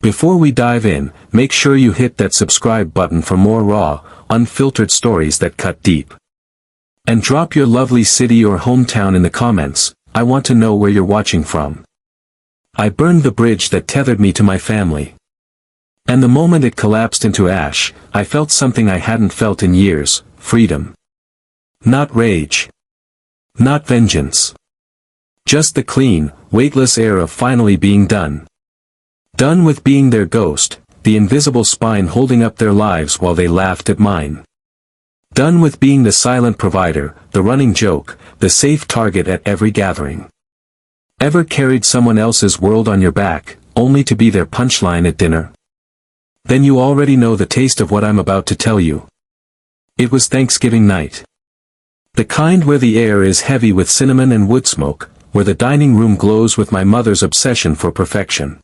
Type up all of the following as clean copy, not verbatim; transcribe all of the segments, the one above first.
Before we dive in, make sure you hit that subscribe button for more raw, unfiltered stories that cut deep. And drop your lovely city or hometown in the comments. I want to know where you're watching from. I burned the bridge that tethered me to my family. And the moment it collapsed into ash, I felt something I hadn't felt in years: freedom. Not rage. Not vengeance. Just the clean, weightless air of finally being done. Done with being their ghost, the invisible spine holding up their lives while they laughed at mine. Done with being the silent provider, the running joke, the safe target at every gathering. Ever carried someone else's world on your back, only to be their punchline at dinner? Then you already know the taste of what I'm about to tell you. It was Thanksgiving night. The kind where the air is heavy with cinnamon and wood smoke, where the dining room glows with my mother's obsession for perfection.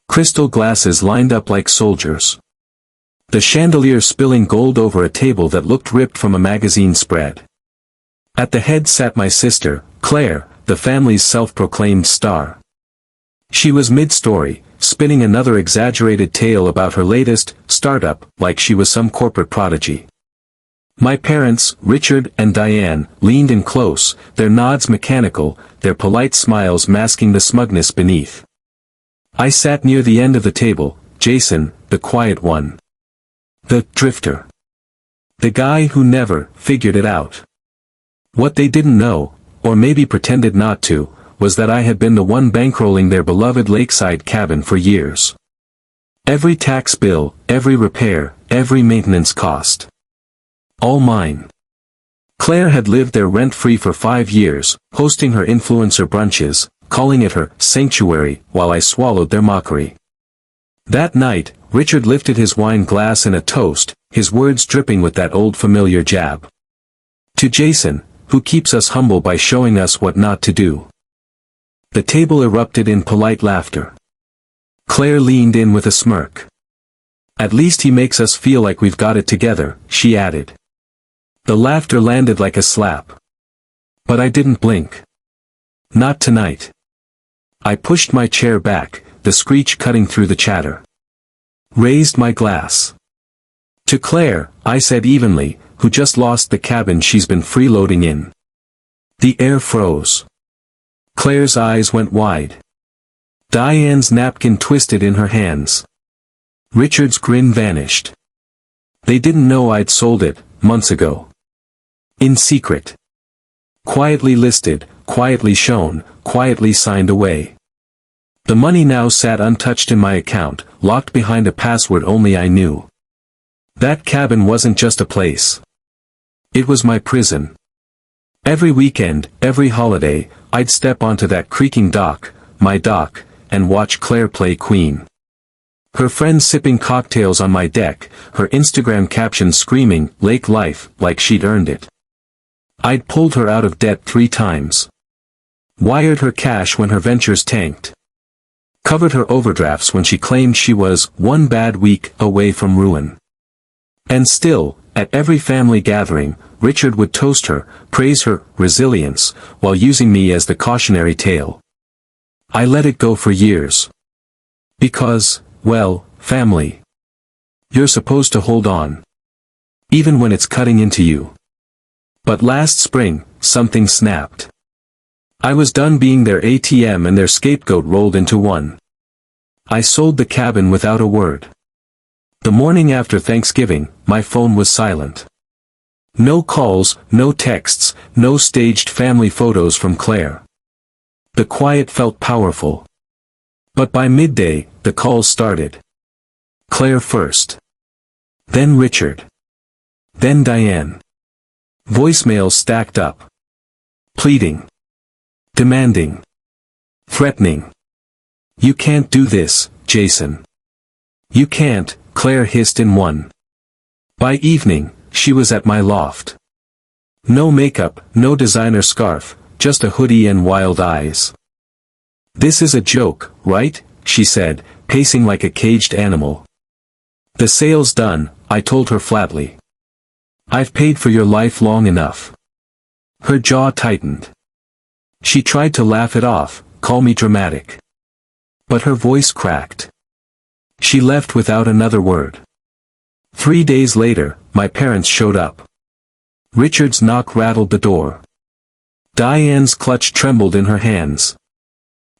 Crystal glasses lined up like soldiers. The chandelier spilling gold over a table that looked ripped from a magazine spread. At the head sat my sister, Claire, the family's self-proclaimed star. She was mid-story, spinning another exaggerated tale about her latest startup, like she was some corporate prodigy. My parents, Richard and Diane, leaned in close, their nods mechanical, their polite smiles masking the smugness beneath. I sat near the end of the table, Jason, the quiet one. The drifter. The guy who never figured it out. What they didn't know, or maybe pretended not to, was that I had been the one bankrolling their beloved lakeside cabin for years. Every tax bill, every repair, every maintenance cost. All mine. Claire had lived there rent-free for 5 years, hosting her influencer brunches, calling it her sanctuary, while I swallowed their mockery. That night, Richard lifted his wine glass in a toast, his words dripping with that old familiar jab. To Jason, who keeps us humble by showing us what not to do. The table erupted in polite laughter. Claire leaned in with a smirk. At least he makes us feel like we've got it together, she added. The laughter landed like a slap. But I didn't blink. Not tonight. I pushed my chair back, the screech cutting through the chatter. Raised my glass. To Claire, I said evenly, who just lost the cabin she's been freeloading in. The air froze. Claire's eyes went wide. Diane's napkin twisted in her hands. Richard's grin vanished. They didn't know I'd sold it, months ago. In secret. Quietly listed, quietly shown, quietly signed away. The money now sat untouched in my account, locked behind a password only I knew. That cabin wasn't just a place. It was my prison. Every weekend, every holiday, I'd step onto that creaking dock, my dock, and watch Claire play queen. Her friends sipping cocktails on my deck, her Instagram captions screaming, "Lake life," like she'd earned it. I'd pulled her out of debt 3 times. Wired her cash when her ventures tanked. Covered her overdrafts when she claimed she was one bad week away from ruin. And still, at every family gathering, Richard would toast her, praise her resilience, while using me as the cautionary tale. I let it go for years. Because, well, family. You're supposed to hold on. Even when it's cutting into you. But last spring, something snapped. I was done being their ATM and their scapegoat rolled into one. I sold the cabin without a word. The morning after Thanksgiving, my phone was silent. No calls, no texts, no staged family photos from Claire. The quiet felt powerful. But by midday, the calls started. Claire first. Then Richard. Then Diane. Voicemails stacked up. Pleading. Demanding. Threatening. You can't do this, Jason. You can't, Claire hissed in one. By evening, she was at my loft. No makeup, no designer scarf, just a hoodie and wild eyes. This is a joke, right? She said, pacing like a caged animal. The sale's done, I told her flatly. I've paid for your life long enough. Her jaw tightened. She tried to laugh it off, call me dramatic. But her voice cracked. She left without another word. 3 days later, my parents showed up. Richard's knock rattled the door. Diane's clutch trembled in her hands.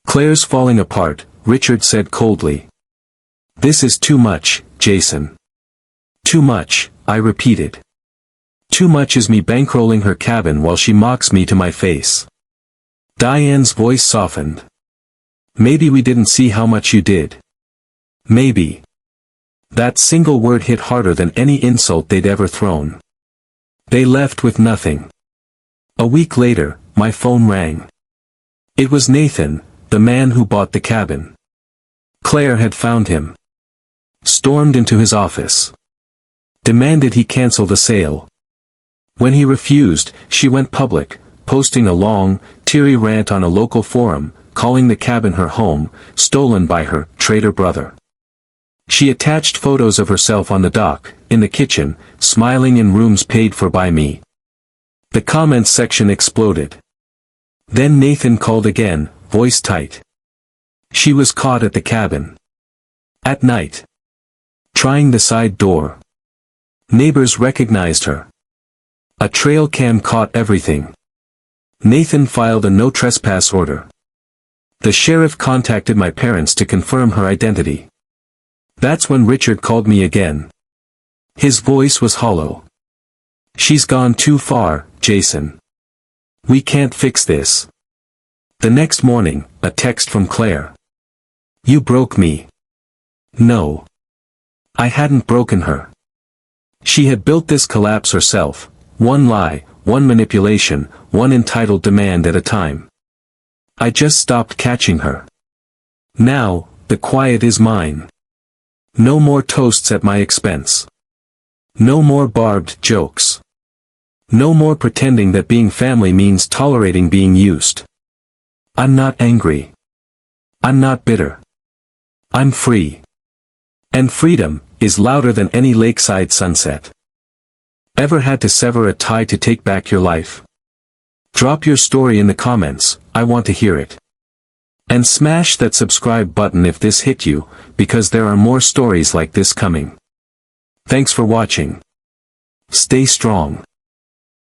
"Claire's falling apart," Richard said coldly. "This is too much, Jason." "Too much," I repeated. "Too much is me bankrolling her cabin while she mocks me to my face." Diane's voice softened. "Maybe we didn't see how much you did. Maybe." That single word hit harder than any insult they'd ever thrown. They left with nothing. A week later, my phone rang. It was Nathan, the man who bought the cabin. Claire had found him. Stormed into his office. Demanded he cancel the sale. When he refused, she went public, posting a long, teary rant on a local forum, calling the cabin her home, stolen by her traitor brother. She attached photos of herself on the dock, in the kitchen, smiling in rooms paid for by me. The comments section exploded. Then Nathan called again, voice tight. She was caught at the cabin. At night. Trying the side door. Neighbors recognized her. A trail cam caught everything. Nathan filed a no trespass order. The sheriff contacted my parents to confirm her identity. That's when Richard called me again. His voice was hollow. "She's gone too far, Jason. We can't fix this." The next morning, a text from Claire. "You broke me." No. I hadn't broken her. She had built this collapse herself, one lie, one manipulation, one entitled demand at a time. I just stopped catching her. Now, the quiet is mine. No more toasts at my expense. No more barbed jokes. No more pretending that being family means tolerating being used. I'm not angry. I'm not bitter. I'm free. And freedom is louder than any lakeside sunset. Ever had to sever a tie to take back your life? Drop your story in the comments, I want to hear it. And smash that subscribe button if this hit you, because there are more stories like this coming. Thanks for watching. Stay strong.